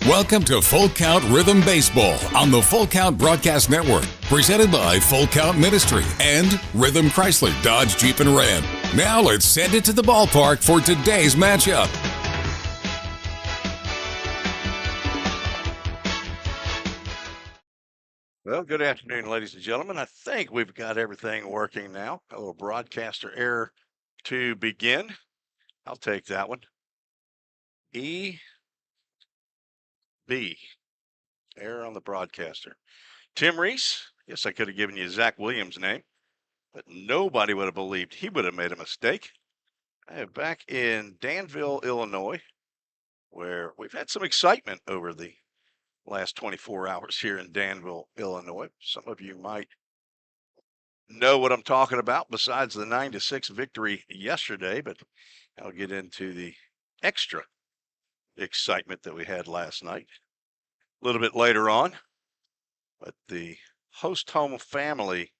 Welcome to Full Count Rhythm Baseball on the Full Count Broadcast Network, presented by Full Count Ministry and Rhythm Chrysler Dodge Jeep and Ram. Now let's send it to the ballpark for today's matchup. Well, good afternoon, ladies and gentlemen. I think we've got everything working now. A little broadcaster error to begin. I'll take that one. E B. Error on the broadcaster. Tim Reese. Yes, I could have given you Zach Williams' name, but nobody would have believed he would have made a mistake. I am back in Danville, Illinois, where we've had some excitement over the last 24 hours here in Danville, Illinois. Some of you might know what I'm talking about besides the 9-6 victory yesterday, but I'll get into the extra excitement that we had last night a little bit later on. But the host home family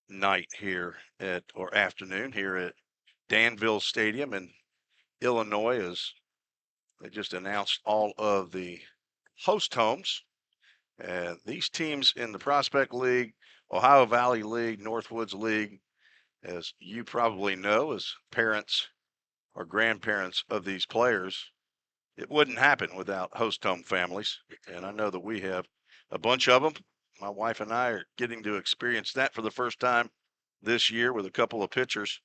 night here or afternoon here at Danville Stadium in Illinois, is they just announced all of the host homes, and these teams in the Prospect League, Ohio Valley League, Northwoods League, as you probably know as parents or grandparents of these players, it wouldn't happen without host home families. And I know that we have a bunch of them. My wife and I are getting to experience that for the first time this year with a couple of pitchers.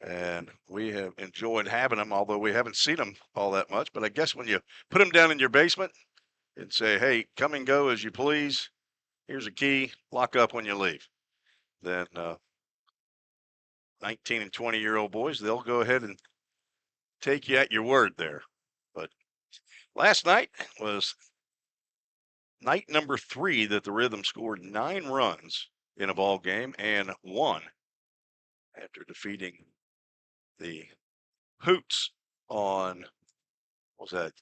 And we have enjoyed having them, although we haven't seen them all that much. But I guess when you put them down in your basement and say, hey, come and go as you please, here's a key, lock up when you leave, then 19 and 20-year-old boys, they'll go ahead and take you at your word there. But last night was night number 3 that the Rhythm scored 9 runs in a ball game and won after defeating the Hoots on, what was that,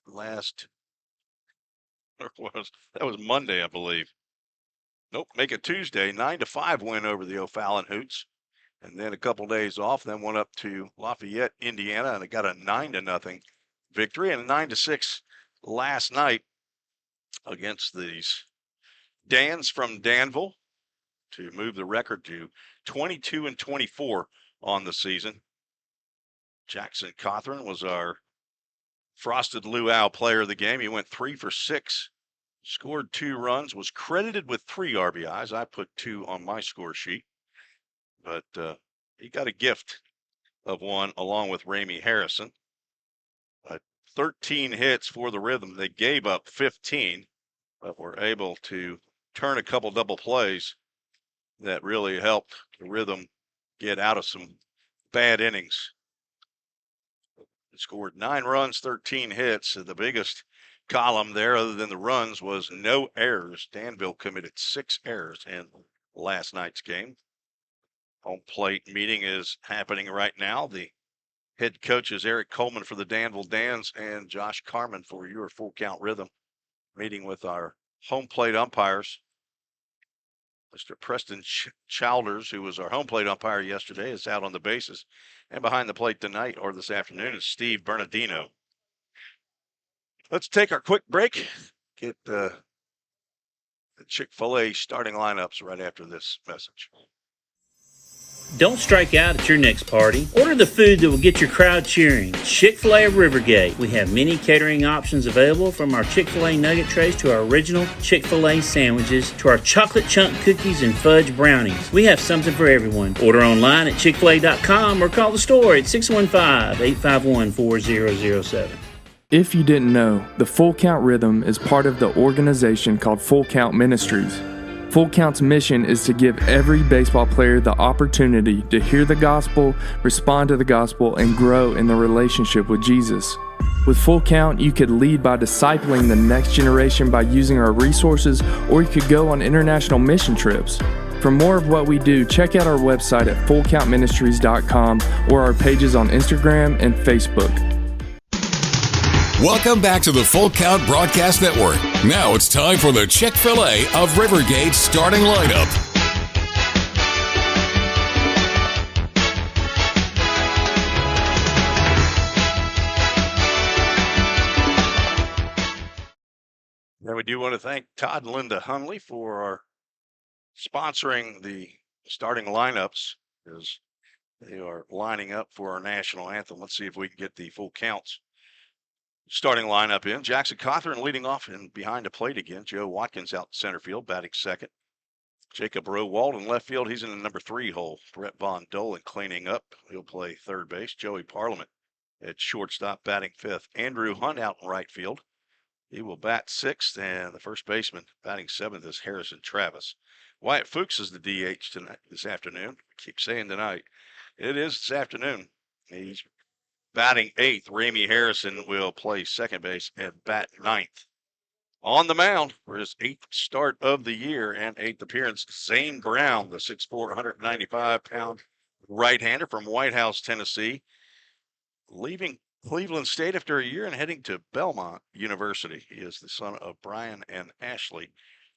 that was Monday, I believe. Nope, make it Tuesday. 9-5 win over the O'Fallon Hoots. And then a couple days off, then went up to Lafayette, Indiana, and it got a 9-0 victory, and a 9-6 last night against these Dans from Danville to move the record to 22 and 24 on the season. Jackson Cothran was our Frosted Luau player of the game. He went 3 for 6, scored 2 runs, was credited with 3 RBIs. I put 2 on my score sheet, but he got a gift of 1 along with Ramey Harrison. 13 hits for the Rhythm. They gave up 15, but were able to turn a couple double plays that really helped the Rhythm get out of some bad innings. It scored 9 runs, 13 hits. The biggest column there, other than the runs, was no errors. Danville committed 6 errors in last night's game. Home plate meeting is happening right now. The head coaches Eric Coleman for the Danville Dans and Josh Carmen for your Full Count Rhythm, meeting with our home plate umpires. Mr. Preston Childers, who was our home plate umpire yesterday, is out on the bases. And behind the plate tonight, or this afternoon, is Steve Bernardino. Let's take our quick break. Get the Chick-fil-A starting lineups right after this message. Don't strike out at your next party. Order the food that will get your crowd cheering. Chick-fil-A of Rivergate. We have many catering options available, from our Chick-fil-A nugget trays to our original Chick-fil-A sandwiches to our chocolate chunk cookies and fudge brownies. We have something for everyone. Order online at chickfil-a.com or call the store at 615-851-4007. If you didn't know, the Full Count Rhythm is part of the organization called Full Count Ministries. Full Count's mission is to give every baseball player the opportunity to hear the gospel, respond to the gospel, and grow in the relationship with Jesus. With Full Count, you could lead by discipling the next generation by using our resources, or you could go on international mission trips. For more of what we do, check out our website at fullcountministries.com or our pages on Instagram and Facebook. Welcome back to the Full Count Broadcast Network. Now it's time for the Chick-fil-A of Rivergate starting lineup. Now, we do want to thank Todd and Linda Hunley for sponsoring the starting lineups, as they are lining up for our national anthem. Let's see if we can get the full counts. Starting lineup in. Jackson Cawthorn leading off and behind the plate again. Joe Watkins out center field, batting second. Jacob Rowald in left field. He's in the number 3 hole. Brett Von Dolan cleaning up. He'll play third base. Joey Parliament at shortstop, batting 5th. Andrew Hunt out in right field. He will bat 6th, and the first baseman batting 7th is Harrison Travis. Wyatt Fuchs is the DH tonight, this afternoon. I keep saying tonight. It is this afternoon. He's batting 8th. Ramey Harrison will play second base and bat 9th. On the mound for his 8th start of the year and 8th appearance, Zane Brown, the 6'4", 195-pound right-hander from White House, Tennessee, leaving Cleveland State after a year and heading to Belmont University. He is the son of Brian and Ashley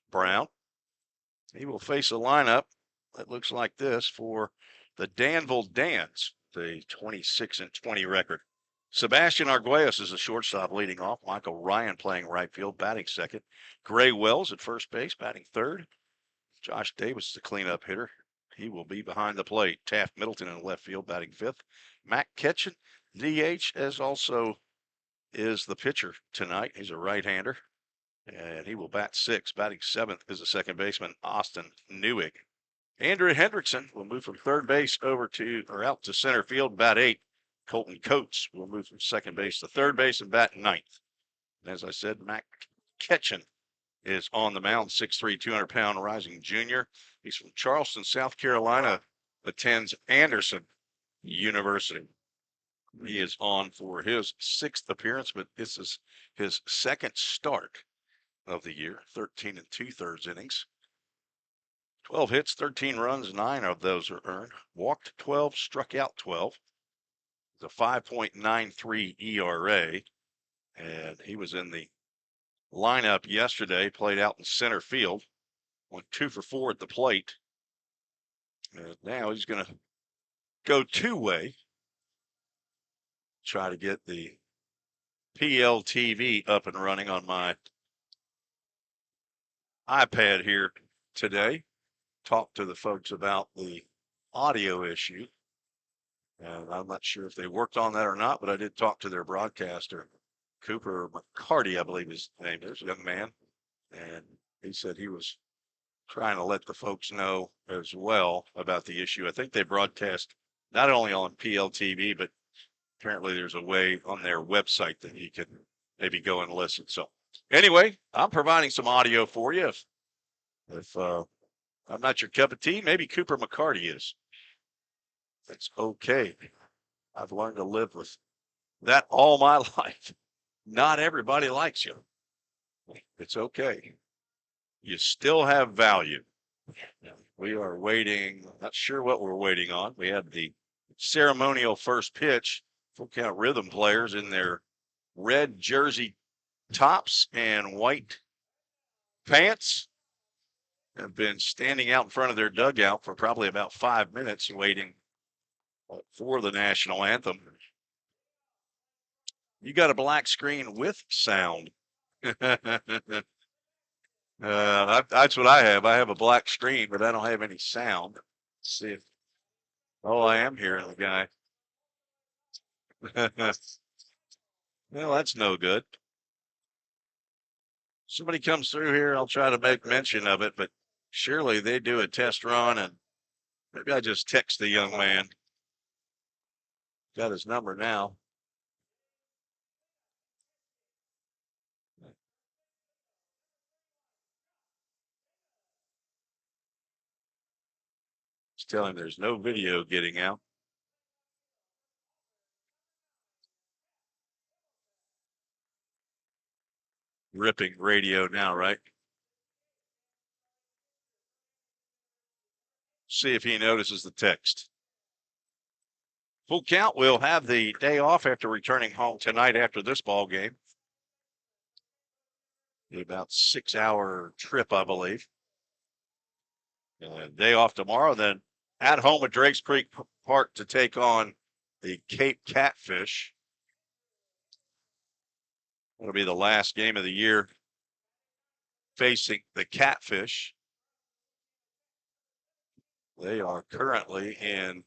Brown. He will face a lineup that looks like this for the Danville Dans, the 26-20 record. Sebastian Arguelles is the shortstop leading off. Michael Ryan playing right field, batting second. Gray Wells at first base, batting third. Josh Davis, the cleanup hitter. He will be behind the plate. Taft Middleton in left field, batting 5th. Matt Ketchen, DH, as also is the pitcher tonight. He's a right-hander, and he will bat 6th. Batting 7th is the second baseman, Austin Newig. Andrew Hendrickson will move from third base out to center field, bat 8th. Colton Coates will move from second base to third base and bat 9th. And as I said, Matt Ketchen is on the mound, 6'3", 200-pound rising junior. He's from Charleston, South Carolina, attends Anderson University. He is on for his 6th appearance, but this is his 2nd start of the year, 13 2/3 innings. 12 hits, 13 runs, 9 of those are earned. Walked 12, struck out 12. It's a 5.93 ERA, and he was in the lineup yesterday, played out in center field, went 2 for 4 at the plate. And now he's going to go two-way, try to get the PLTV up and running on my iPad here today. Talk to the folks about the audio issue. And I'm not sure if they worked on that or not, but I did talk to their broadcaster, Cooper McCarty, I believe his name is, a young man. And he said he was trying to let the folks know as well about the issue. I think they broadcast not only on PLTV, but apparently there's a way on their website that you can maybe go and listen. So anyway, I'm providing some audio for you. If I'm not your cup of tea, maybe Cooper McCarty is. That's okay. I've learned to live with that all my life. Not everybody likes you. It's okay. You still have value. We are waiting, not sure what we're waiting on. We had the ceremonial first pitch. Full Count Rhythm players in their red jersey tops and white pants have been standing out in front of their dugout for probably about 5 minutes waiting for the national anthem. You got a black screen with sound. That's what I have. I have a black screen, but I don't have any sound. Let's see if, oh, I am hearing the guy. Well, that's no good. Somebody comes through here, I'll try to make mention of it, but surely they do a test run, and maybe I just text the young man. Got his number now. Just tell him there's no video getting out. Ripping radio now, right? See if he notices the text. Full Count will have the day off after returning home tonight after this ball game. About 6-hour trip, I believe. Day off tomorrow, then at home at Drakes Creek Park to take on the Cape Catfish. That'll be the last game of the year facing the Catfish. They are currently in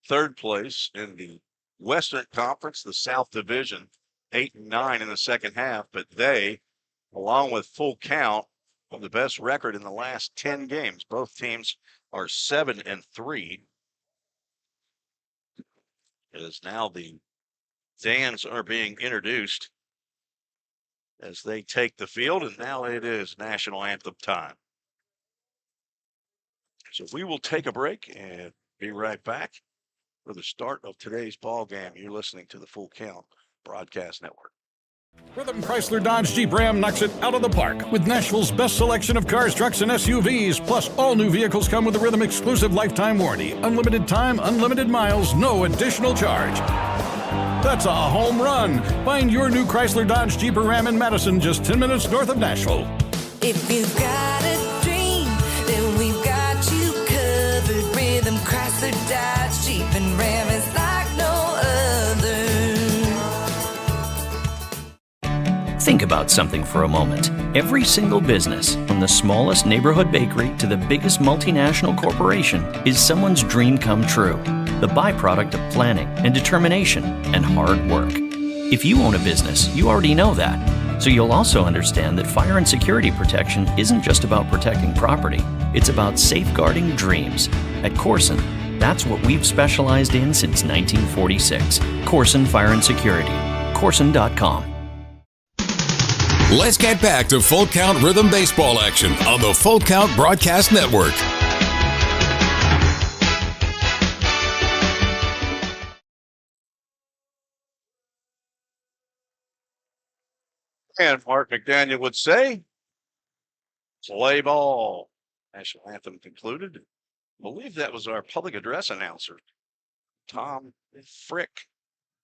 third place in the Western Conference, the South Division, 8-9 in the second half, but they, along with Full Count, have the best record in the last 10 games. Both teams are 7-3. As now the Dans are being introduced as they take the field, and now it is national anthem time. So we will take a break and be right back for the start of today's ball game. You're listening to the Full Count Broadcast Network. Rhythm Chrysler Dodge Jeep Ram knocks it out of the park with Nashville's best selection of cars, trucks, and SUVs. Plus, all new vehicles come with a Rhythm exclusive lifetime warranty. Unlimited time, unlimited miles, no additional charge. That's a home run. Find your new Chrysler Dodge Jeep or Ram in Madison, just 10 minutes north of Nashville. If you've got a dream, then we've got you covered. Rhythm Chrysler Dodge Jeep and Ram is like no other. Think about something for a moment. Every single business, from the smallest neighborhood bakery to the biggest multinational corporation, is someone's dream come true. The byproduct of planning and determination and hard work. If you own a business, you already know that. So you'll also understand that fire and security protection isn't just about protecting property. It's about safeguarding dreams. At Corson, that's what we've specialized in since 1946. Corson Fire and Security. Corson.com. Let's get back to Full Count Rhythm Baseball action on the Full Count Broadcast Network. And Mark McDaniel would say, play ball. National anthem concluded. I believe that was our public address announcer, Tom Frick,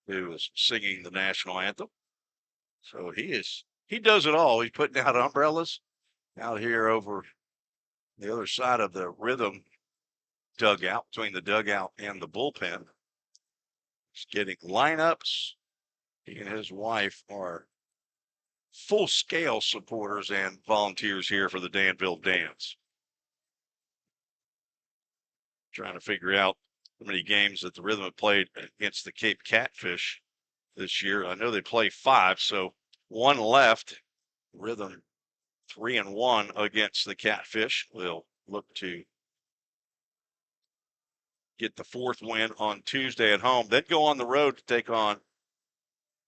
who was singing the national anthem. So he does it all. He's putting out umbrellas out here over the other side of the Rhythm dugout, between the dugout and the bullpen. He's getting lineups. He and his wife are full-scale supporters and volunteers here for the Danville Dans. Trying to figure out how many games that the Rhythm have played against the Cape Catfish this year. I know they play 5, so 1 left. Rhythm 3-1 against the Catfish. We'll look to get the 4th win on Tuesday at home, then go on the road to take on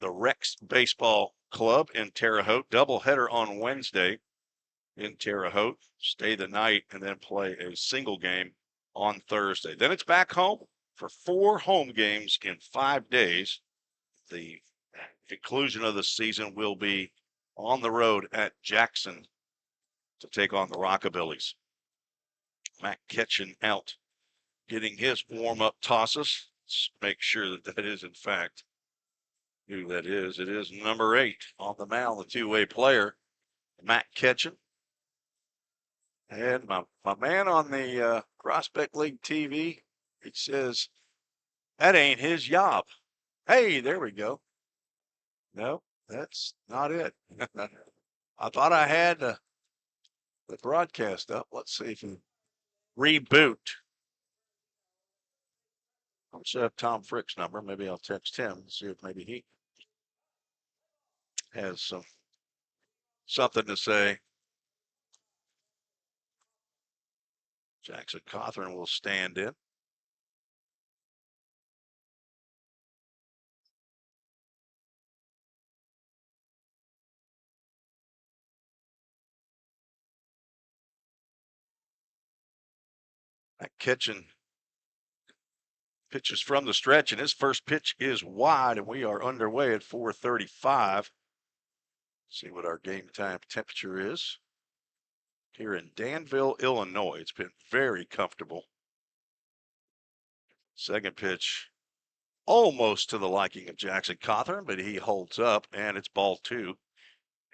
the Rex Baseball Club in Terre Haute. Doubleheader on Wednesday in Terre Haute. Stay the night and then play a single game on Thursday. Then it's back home for 4 home games in 5 days. The conclusion of the season will be on the road at Jackson to take on the Rockabillys. Matt Ketchen out getting his warm-up tosses. Let's make sure that that is, in fact, who that is. It is number 8 on the mound, the two-way player, Matt Ketchen. And my man on the Prospect League TV, he says, that ain't his job. Hey, there we go. No, that's not it. I thought I had the broadcast up. Let's see if we reboot. I'll show up Tom Frick's number. Maybe I'll text him and see if maybe he has something to say. Jackson Cawthorn will stand in. That Kitchen pitches from the stretch, and his first pitch is wide, and we are underway at 4:35. See what our game time temperature is here in Danville, Illinois. It's been very comfortable. Second pitch almost to the liking of Jackson Cawthorn, but he holds up, and it's ball 2.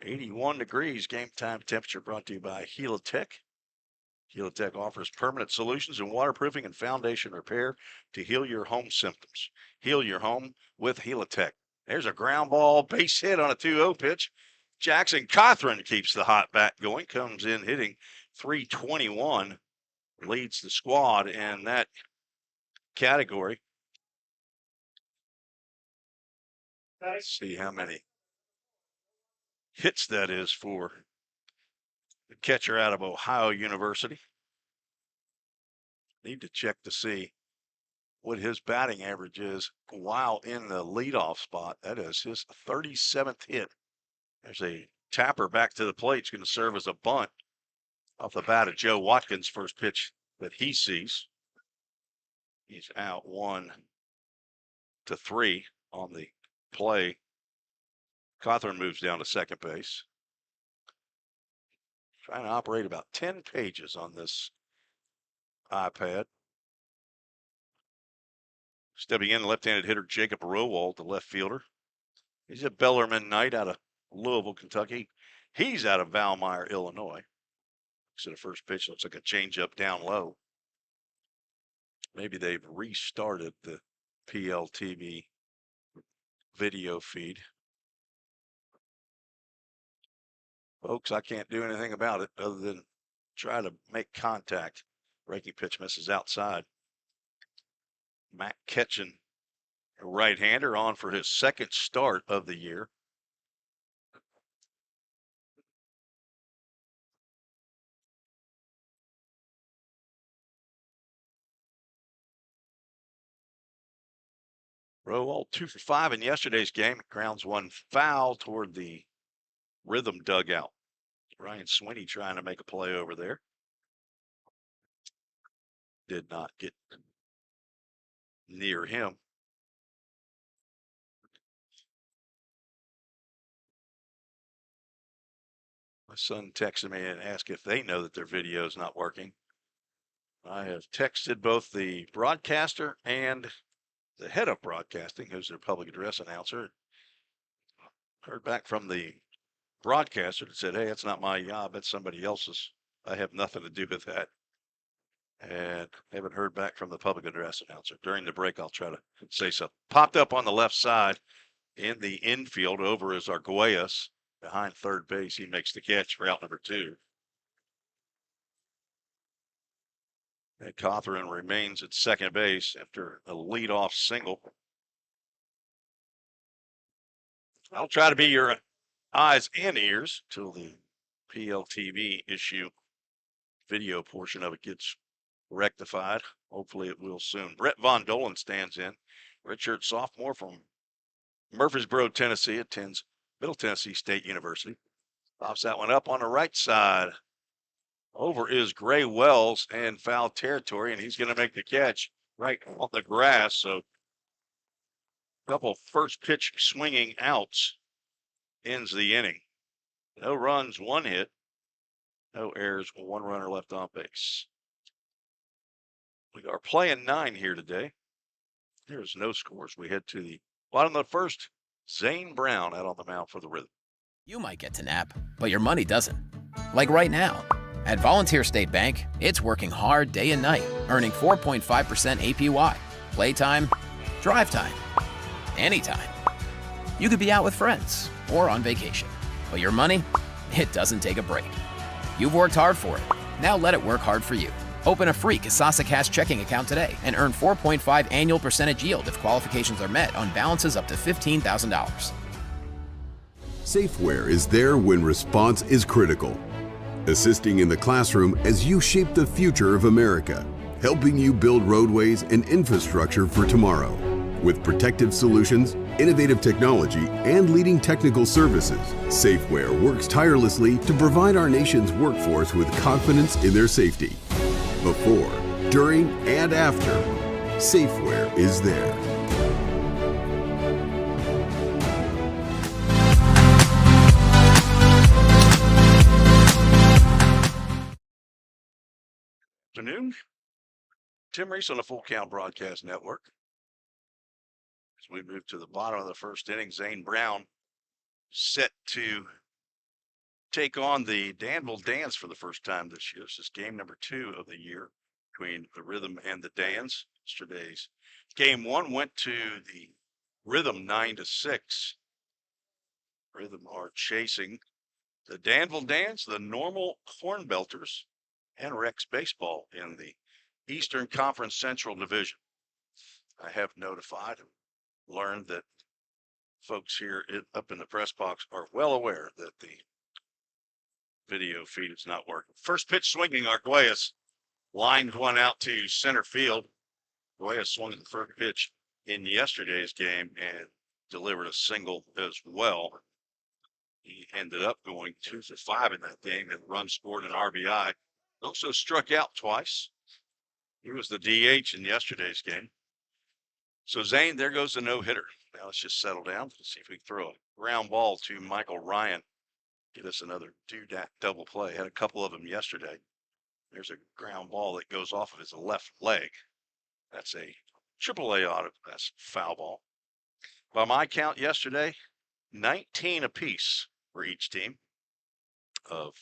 81 degrees game time temperature, brought to you by Helitech. Helitech offers permanent solutions in waterproofing and foundation repair to heal your home symptoms. Heal your home with Helitech. There's a ground ball base hit on a 2-0 pitch. Jackson Cothran keeps the hot bat going, comes in hitting 321, leads the squad in that category. Let's see how many hits that is for the catcher out of Ohio University. Need to check to see what his batting average is while in the leadoff spot. That is his 37th hit. There's a tapper back to the plate. It's going to serve as a bunt off the bat of Joe Watkins' first pitch that he sees. He's out 1-3 on the play. Cothran moves down to second base. Trying to operate about 10 pages on this iPad. Stepping in, left-handed hitter Jacob Rowald, the left fielder. He's a Bellarmine Knight out of Louisville, Kentucky. He's out of Valmeyer, Illinois. So the first pitch looks like a changeup down low. Maybe they've restarted the PLTV video feed. Folks, I can't do anything about it other than try to make contact. Breaking pitch misses outside. Matt Ketchen, a right-hander, on for his second start of the year. Rowald 2 for 5 in yesterday's game. Grounds one foul toward the Rhythm dugout. Ryan Swinney trying to make a play over there. Did not get near him. My son texted me and asked if they know that their video is not working. I have texted both the broadcaster and the head of broadcasting, who's their public address announcer. Heard back from the broadcaster that said, hey, it's not my job, it's somebody else's. I have nothing to do with that. And haven't heard back from the public address announcer. During the break, I'll try to say something. Popped up on the left side in the infield. Over is Arguelles behind third base. He makes the catch for out number 2. And Cothran remains at second base after a leadoff single. I'll try to be your eyes and ears till the PLTV issue video portion of it gets rectified. Hopefully it will soon. Brett Von Dolan stands in. Redshirt sophomore from Murfreesboro, Tennessee, attends Middle Tennessee State University. Pops that one up on the right side. Over is Gray Wells and foul territory, and he's going to make the catch right on the grass. So a couple first pitch swinging outs ends the inning. No runs, 1 hit. No errors, 1 runner left on base. We are playing 9 here today. There's no scores. We head to the bottom of the first. Zane Brown out on the mound for the Rhythm. You might get to nap, but your money doesn't. Like right now. At Volunteer State Bank, it's working hard day and night, earning 4.5% APY. Playtime, drive time, anytime. You could be out with friends or on vacation, but your money, it doesn't take a break. You've worked hard for it. Now let it work hard for you. Open a free Kasasa Cash checking account today and earn 4.5 annual percentage yield if qualifications are met on balances up to $15,000. Safeware is there when response is critical, assisting in the classroom as you shape the future of America, helping you build roadways and infrastructure for tomorrow. With protective solutions, innovative technology, and leading technical services, Safeware works tirelessly to provide our nation's workforce with confidence in their safety. Before, during, and after, Safeware is there. Afternoon. Tim Reese on the Full Count Broadcast Network. As we move to the bottom of the first inning, Zane Brown set to take on the Danville Dans for the first time this year. This is game number 2 of the year between the Rhythm and the Dans. Yesterday's game 1 went to the Rhythm 9-6. Rhythm are chasing the Danville Dans, the Normal Corn Belters, and Rex Baseball in the Eastern Conference Central Division. I have notified and learned that folks here up in the press box are well aware that the video feed is not working. First pitch swinging, Arguelles lined one out to center field. Arguelles swung the first pitch in yesterday's game and delivered a single as well. He ended up going 2 for 5 in that game and run scored an RBI. Also struck out twice. He was the DH in yesterday's game. So Zane, there goes the no-hitter. Now let's just settle down. Let's see if we can throw a ground ball to Michael Ryan. Get us another doodat double play. Had a couple of them yesterday. There's a ground ball that goes off of his left leg. That's a AAA auto. That's foul ball. By my count yesterday, 19 apiece for each team of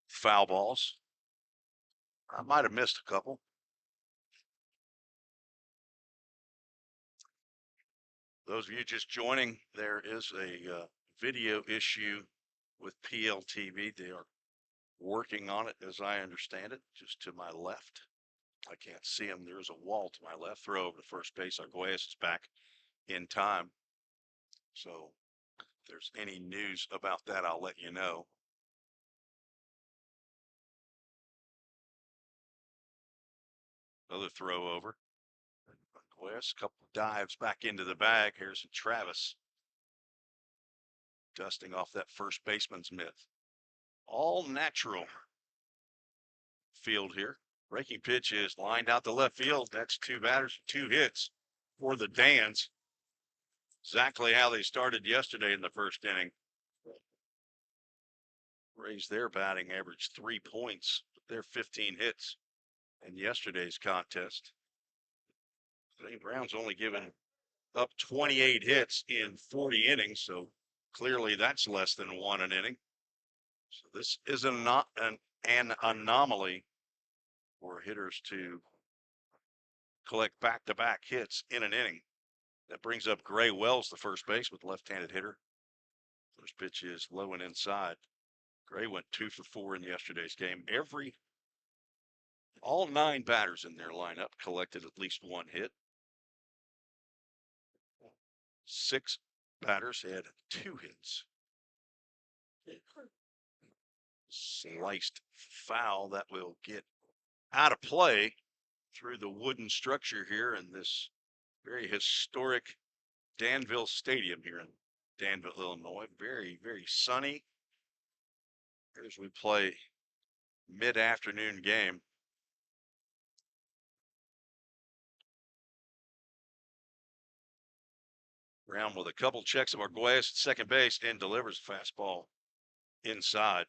foul balls. I might have missed a couple. Those of you just joining, there is a video issue with PLTV. They are working on it, as I understand it, just to my left. I can't see him. There's a wall to my left. Throw over to first base. Arguelles is back in time. So if there's any news about that, I'll let you know. Another throw over. Arguelles, a couple of dives back into the bag. Harrison Travis dusting off that first baseman's mitt. All natural field here. Breaking pitch is lined out to left field. That's 2 batters, 2 hits for the Dans. Exactly how they started yesterday in the first inning. Raised their batting average 3 points, their 15 hits in yesterday's contest. St. Brown's only given up 28 hits in 40 innings, so clearly that's less than 1 an inning. So this is not an anomaly for hitters to collect back-to-back hits in an inning. That brings up Gray Wells, the first baseman, left-handed hitter. First pitch is low and inside. Gray went 2 for 4 in yesterday's game. All 9 batters in their lineup collected at least 1 hit. 6 batters had 2 hits. Sliced foul that will get out of play through the wooden structure here in this very historic Danville Stadium here in Danville, Illinois. Very, very sunny as we play mid-afternoon game. Brown with a couple checks of Arguelles at second base and delivers a fastball inside.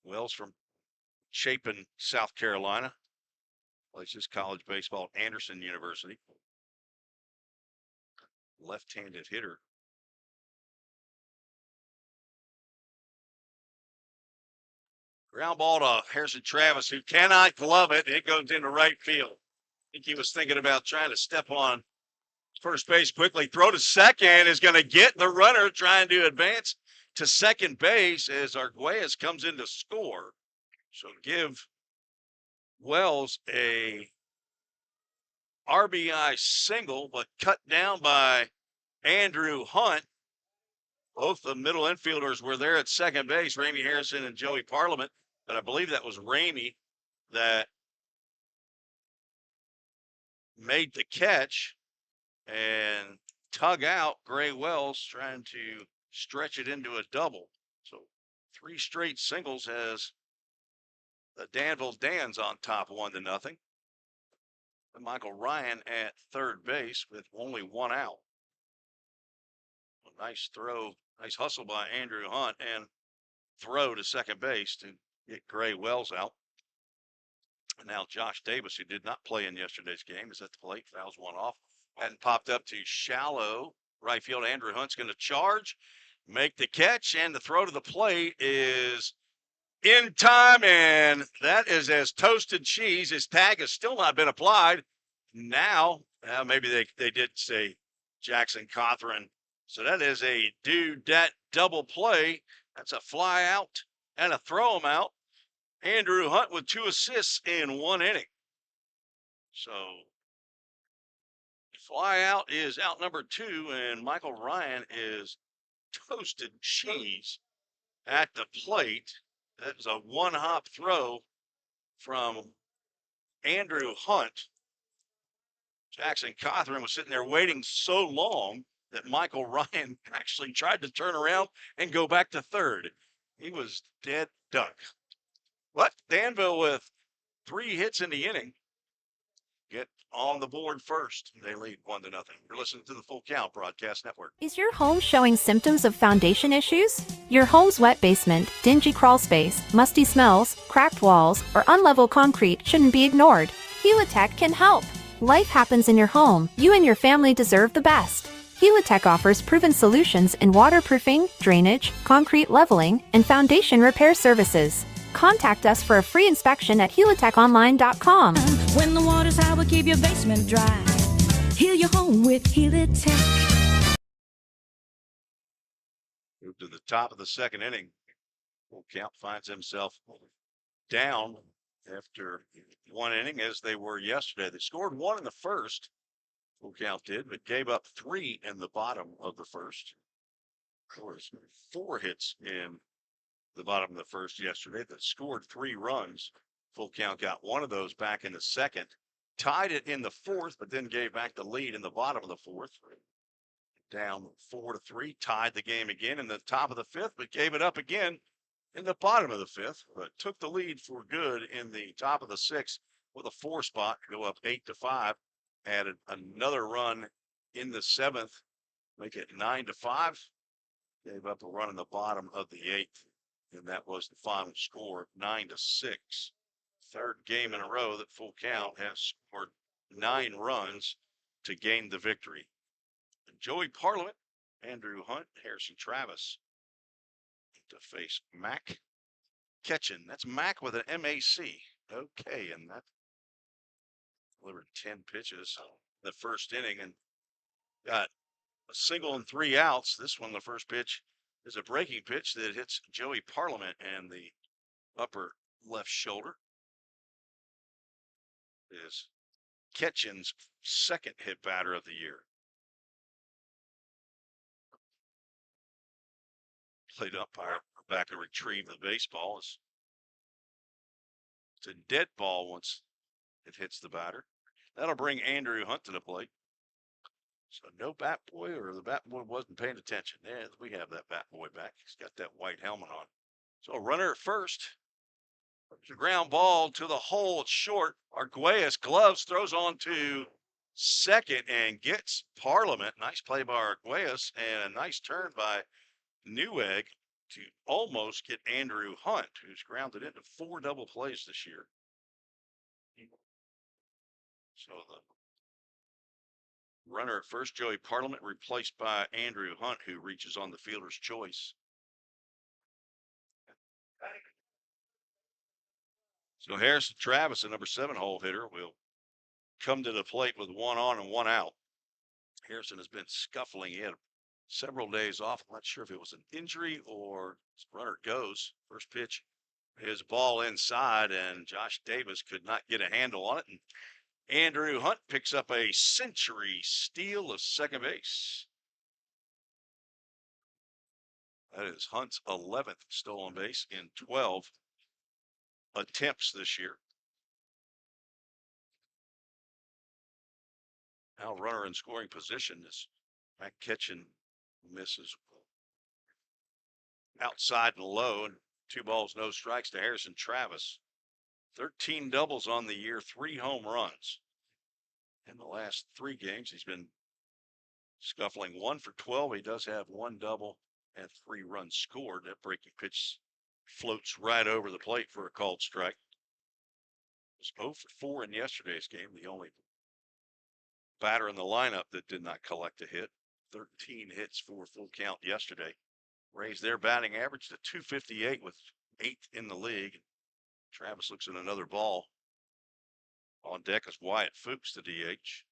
Wells from Chapin, South Carolina. Plays his college baseball at Anderson University. Left-handed hitter. Ground ball to Harrison Travis, who cannot glove it. It goes into right field. I think he was thinking about trying to step on first base quickly. Throw to second is going to get the runner trying to advance to second base as Arguelles comes in to score. So give Wells a RBI single, but cut down by Andrew Hunt. Both the middle infielders were there at second base, Ramey Harrison and Joey Parliament. But I believe that was Ramey that made the catch and tug out Gray Wells, trying to stretch it into a double. So 3 straight singles has the Danville Dans on top 1-0. And Michael Ryan at third base with only 1 out. A nice throw, nice hustle by Andrew Hunt and throw to second base to get Gray Wells out. And now Josh Davis, who did not play in yesterday's game, is at the plate, fouls 1 off. And popped up to shallow right field. Andrew Hunt's going to charge, make the catch, and the throw to the plate is in time, and that is as toasted cheese. His tag has still not been applied. Now, maybe they did say Jackson Cothran. So that is a due-dat double play That's a fly out and a throw him out. Andrew Hunt with 2 assists in 1 inning. So fly out is out number 2, and Michael Ryan is toasted cheese at the plate. That was a 1-hop throw from Andrew Hunt. Jackson Cothran was sitting there waiting so long that Michael Ryan actually tried to turn around and go back to third. He was dead duck. But Danville, with 3 hits in the inning, get on the board first. They lead 1-0. You're listening to the Full Count Broadcast Network. Is your home showing symptoms of foundation issues? Your home's wet basement, dingy crawl space, musty smells, cracked walls, or unlevel concrete shouldn't be ignored. Helitech can help. Life happens in your home. You and your family deserve the best. Helitech offers proven solutions in waterproofing, drainage, concrete leveling, and foundation repair services. Contact us for a free inspection at helitechonline.com. When the water's high, we'll keep your basement dry. Heal your home with Helitech. Move to the top of the 2nd inning. Full Count finds himself down after 1 inning, as they were yesterday. They scored 1 in the first. Full Count did, but gave up 3 in the bottom of the first. Of course, 4 hits in the bottom of the first yesterday that scored 3 runs. Full Count got 1 of those back in the second, tied it in the 4th, but then gave back the lead in the bottom of the 4th. Down 4-3, tied the game again in the top of the 5th, but gave it up again in the bottom of the 5th, but took the lead for good in the top of the 6th with a 4 spot, go up 8-5. Added another run in the 7th, make it 9-5. Gave up a run in the bottom of the 8th, and that was the final score, 9-6. 3rd game in a row that Full Count has scored 9 runs to gain the victory. Joey Parliament, Andrew Hunt, Harrison Travis to face Mac Ketchin. That's Mac with an M-A-C. Okay, and that delivered 10 pitches in the first inning and got a single and 3 outs. This one, the first pitch, is a breaking pitch that hits Joey Parliament and the upper left shoulder. Is Ketchin's 2nd hit batter of the year. Plate umpire back to retrieve the baseball. It's a dead ball once it hits the batter. That'll bring Andrew Hunt to the plate. So no bat boy, or the bat boy wasn't paying attention. Yeah, we have that bat boy back. He's got that white helmet on. So a runner at first. There's a ground ball to the hole. It's short. Arguelles gloves, throws on to second and gets Parliament. Nice play by Arguelles and a nice turn by Newegg to almost get Andrew Hunt, who's grounded into 4 double plays this year. So the runner at first, Joey Parliament, replaced by Andrew Hunt, who reaches on the fielder's choice. So Harrison Travis, a number 7 hole hitter, will come to the plate with 1 on and 1 out. Harrison has been scuffling. He had several days off. I'm not sure if it was an injury or his runner goes. First pitch, his ball inside, and Josh Davis could not get a handle on it. And Andrew Hunt picks up a century steal of second base. That is Hunt's 11th stolen base in 12 attempts this year. Now runner in scoring position is Mac Ketchin. Misses outside and low, and 2 balls, no strikes to Harrison Travis. 13 doubles on the year, 3 home runs. In the last 3 games, he's been scuffling 1 for 12. He does have 1 double and 3 runs scored. That breaking pitch floats right over the plate for a called strike. Was 0 for 4 in yesterday's game, the only batter in the lineup that did not collect a hit. 13 hits for Full Count yesterday. Raised their batting average to .258 with 8th in the league. Travis looks at another ball. On deck is Wyatt Fuchs, the DH.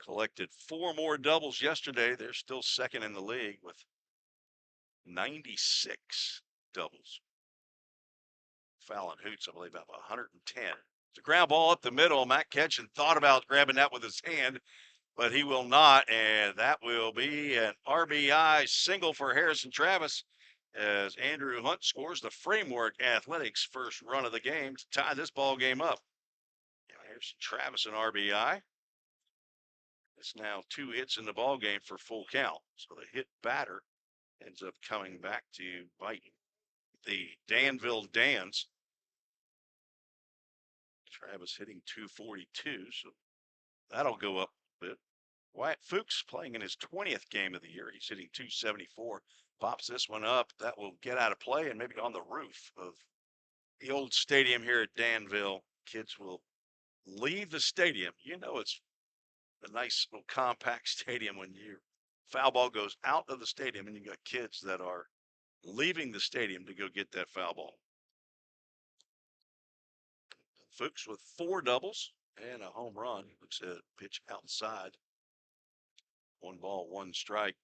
collected 4 more doubles yesterday. They're still second in the league with 96 doubles. Fallon Hoots, I believe, about 110. It's a ground ball up the middle. Matt Ketchen thought about grabbing that with his hand, but he will not, and that will be an RBI single for Harrison Travis as Andrew Hunt scores the Framework Athletics first run of the game to tie this ball game up. Harrison Travis an RBI. It's now 2 hits in the ball game for full count. So the hit batter ends up coming back to bite the Danville Dans. Travis hitting 242, so that'll go up a bit. Wyatt Fuchs playing in his 20th game of the year. He's hitting 274. Pops this one up. That will get out of play and maybe on the roof of the old stadium here at Danville. Kids will leave the stadium. You know it's a nice little compact stadium when your foul ball goes out of the stadium and you got kids that are leaving the stadium to go get that foul ball. Fuchs with 4 doubles and a home run. Looks at pitch outside. 1 ball, 1 strike.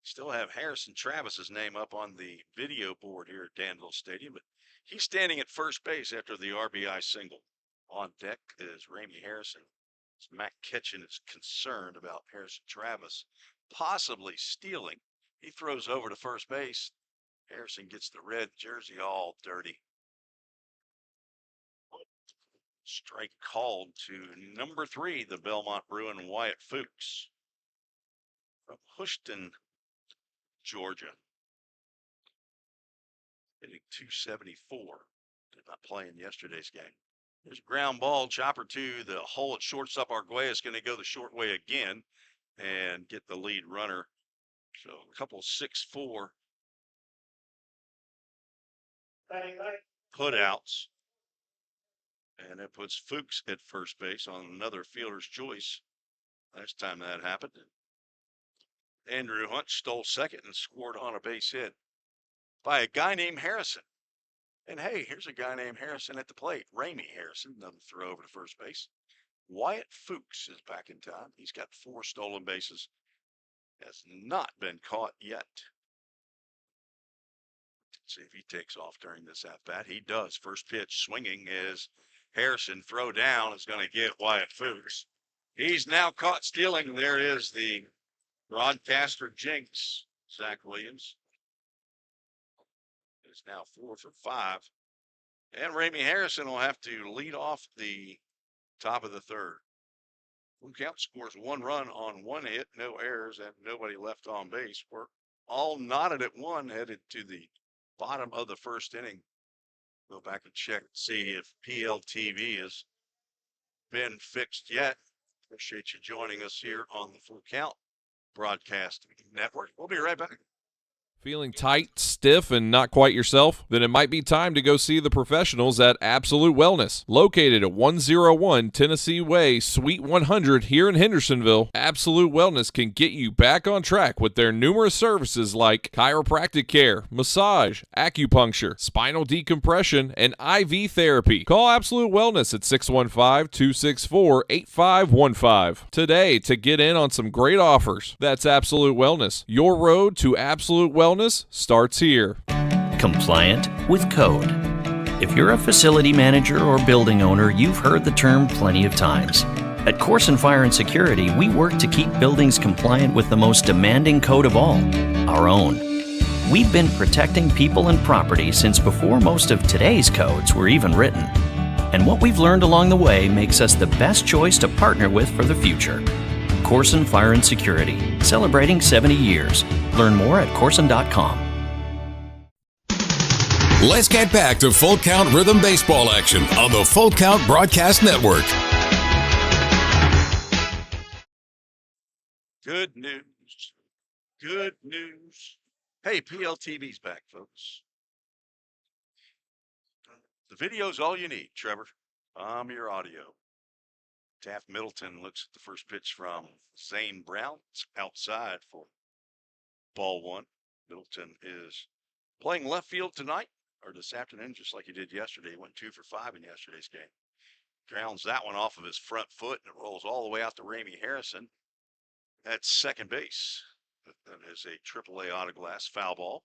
Still have Harrison Travis's name up on the video board here at Danville Stadium, but he's standing at first base after the RBI single. On deck is Ramey Harrison. Matt Ketchen is concerned about Harrison Travis possibly stealing. He throws over to first base. Harrison gets the red jersey all dirty. Strike called to number 3, the Belmont Bruin, Wyatt Fuchs from Houston, Georgia. Hitting 274. Did not play in yesterday's game. There's a ground ball, chopper to the hole at shortstop. Arguelles going to go the short way again and get the lead runner. So a couple 6-4 putouts. And it puts Fuchs at first base on another fielder's choice. Last time that happened. Andrew Hunt stole second and scored on a base hit by a guy named Harrison. And hey, here's a guy named Harrison at the plate. Ramey Harrison, another throw over to first base. Wyatt Fuchs is back in time. He's got 4 stolen bases. Has not been caught yet. Let's see if he takes off during this at-bat. He does. First pitch swinging is Harrison. Throw down is going to get Wyatt Fuchs. He's now caught stealing. There is the broadcaster jinx, Zach Williams. It's now 4 for 5. And Ramey Harrison will have to lead off the top of the 3rd. Full count scores 1 run on 1 hit, no errors, and nobody left on base. We're all knotted at 1, headed to the bottom of the 1st inning. Go back and check, see if PLTV has been fixed yet. Appreciate you joining us here on the Full Count Broadcast Network. We'll be right back. Feeling tight, stiff, and not quite yourself? Then it might be time to go see the professionals at Absolute Wellness. Located at 101 Tennessee Way, Suite 100 here in Hendersonville, Absolute Wellness can get you back on track with their numerous services like chiropractic care, massage, acupuncture, spinal decompression, and IV therapy. Call Absolute Wellness at 615-264-8515 today to get in on some great offers. That's Absolute Wellness. Your road to Absolute Wellness starts here. Compliant with code. If you're a facility manager or building owner, you've heard the term plenty of times. At Corson Fire and Security, we work to keep buildings compliant with the most demanding code of all, our own. We've been protecting people and property since before most of today's codes were even written. And what we've learned along the way makes us the best choice to partner with for the future. Corson Fire and Security, celebrating 70 years. Learn more at Corson.com. Let's get back to Full Count Rhythm Baseball action on the Full Count Broadcast Network. Good news. Good news. Hey, PLTV's back, folks. The video's all you need, Trevor. I'm your audio. Taft Middleton looks at the first pitch from Zane Brown. It's outside for ball 1. Middleton is playing left field tonight, or this afternoon, just like he did yesterday. He went 2 for 5 in yesterday's game. Grounds that one off of his front foot, and it rolls all the way out to Ramey Harrison at second base. That is a AAA autoglass foul ball.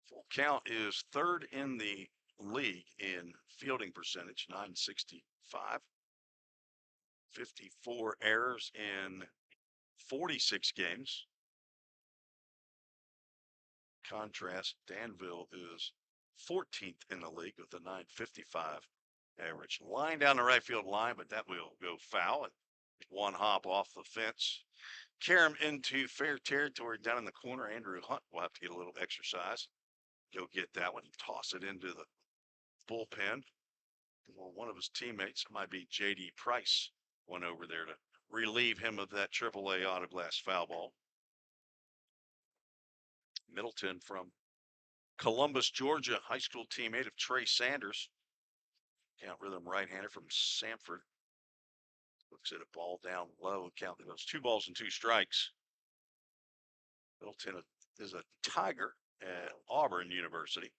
Full count is third in the league in fielding percentage, 965. 54 errors in 46 games. Contrast, Danville is 14th in the league with a 955 average. Line down the right field line, but that will go foul. And one hop off the fence. Carry him into fair territory down in the corner. Andrew Hunt will have to get a little exercise. Go get that one. Toss it into the bullpen. Well, one of his teammates, might be J.D. Price, went over there to relieve him of that AAA autoglass foul ball. Middleton from Columbus, Georgia, high school teammate of Trey Sanders. Count rhythm right-hander from Sanford. Looks at a ball down low and count those 2 balls and 2 strikes. Middleton is a Tiger at Auburn University.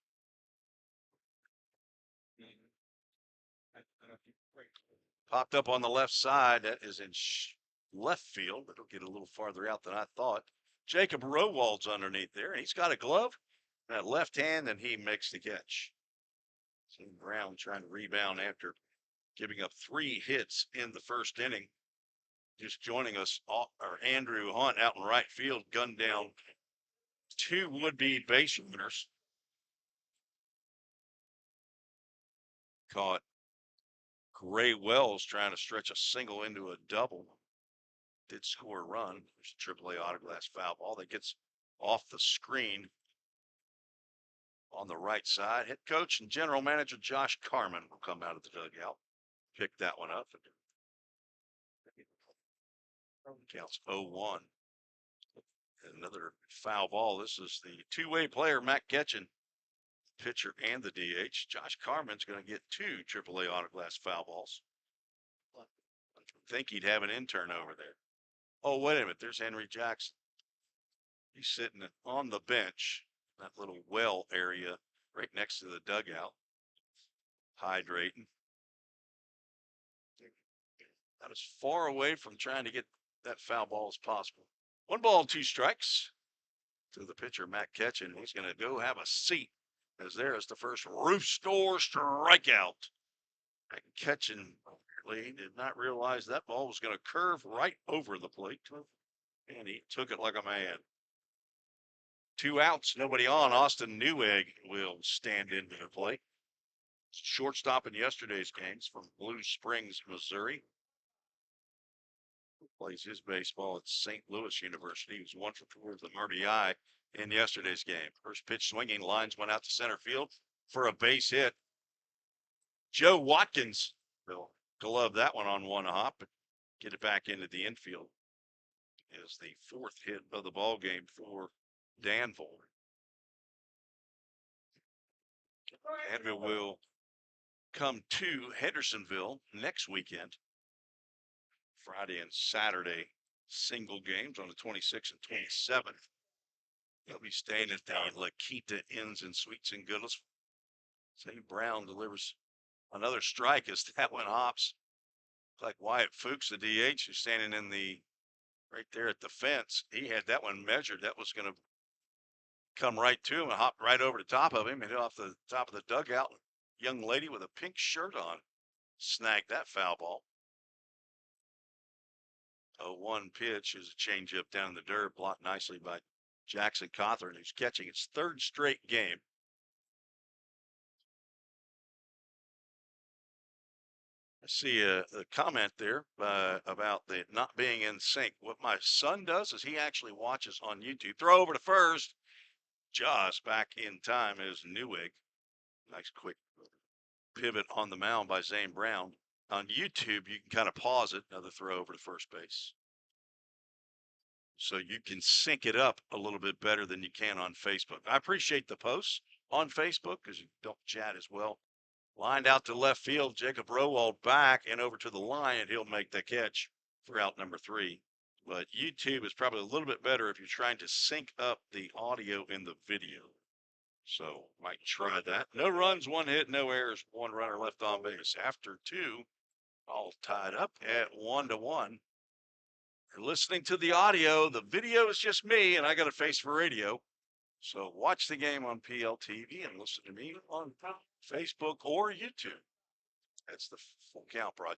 Popped up on the left side. That is in left field, but it'll get a little farther out than I thought. Jacob Rowald's underneath there, and he's got a glove, that left hand, and he makes the catch. St. Brown trying to rebound after giving up 3 hits in the first inning. Just joining us, Andrew Hunt out in right field, gunned down 2 would-be base runners. Caught Gray Wells trying to stretch a single into a double. Did score a run. There's a AAA autoglass foul ball that gets off the screen on the right side. Head coach and general manager Josh Carman will come out of the dugout, pick that one up. Counts 0-1. Another foul ball. This is the two-way player, Matt Ketchen, pitcher and the DH. Josh Carman's going to get 2 AAA autoglass foul balls. I think he'd have an intern over there. Oh, wait a minute. There's Henry Jackson. He's sitting on the bench, that little well area right next to the dugout, hydrating. That is far away from trying to get that foul ball as possible. 1 ball and 2 strikes to the pitcher, Matt Ketchen. He's going to go have a seat, as there is the first roof store strikeout. Matt Ketchen did not realize that ball was going to curve right over the plate, and he took it like a man. 2 outs, nobody on. Austin Newegg will stand into the plate. Shortstop in yesterday's games from Blue Springs, Missouri. Plays his baseball at St. Louis University. He was 1 for 4 with an RBI in yesterday's game. First pitch swinging, lines went out to center field for a base hit. Joe Watkins will glove that one on 1 hop, but get it back into the infield. Is the 4th hit of the ball game for Danville. Danville will come to Hendersonville next weekend. Friday and Saturday single games on the 26th and 27th. They'll be staying at the La Quinta Inns and Suites in Goodlettsville. St. Brown delivers another strike as that one hops. Like Wyatt Fuchs, the DH, who's standing in the right there at the fence. He had that one measured. That was going to come right to him and hop right over the top of him and hit off the top of the dugout. Young lady with a pink shirt on snagged that foul ball. A 1 pitch is a changeup down in the dirt, blocked nicely by Jackson Cawthorn, who's catching his 3rd straight game. I see a comment there about the not being in sync. What my son does is he actually watches on YouTube. Throw over to first. Just back in time is Newegg. Nice quick pivot on the mound by Zane Brown. On YouTube, you can kind of pause it. Another throw over to first base. So you can sync it up a little bit better than you can on Facebook. I appreciate the posts on Facebook because you don't chat as well. Lined out to left field, Jacob Rowald back and over to the line, and he'll make the catch for out number 3. But YouTube is probably a little bit better if you're trying to sync up the audio and the video. So might try that. No runs, 1 hit, no errors, 1 runner left on base. After 2, all tied up at 1-1. You're listening to the audio. The video is just me, and I got a face for radio. So watch the game on PLTV and listen to me on Facebook or YouTube. That's the Full Count broadcast.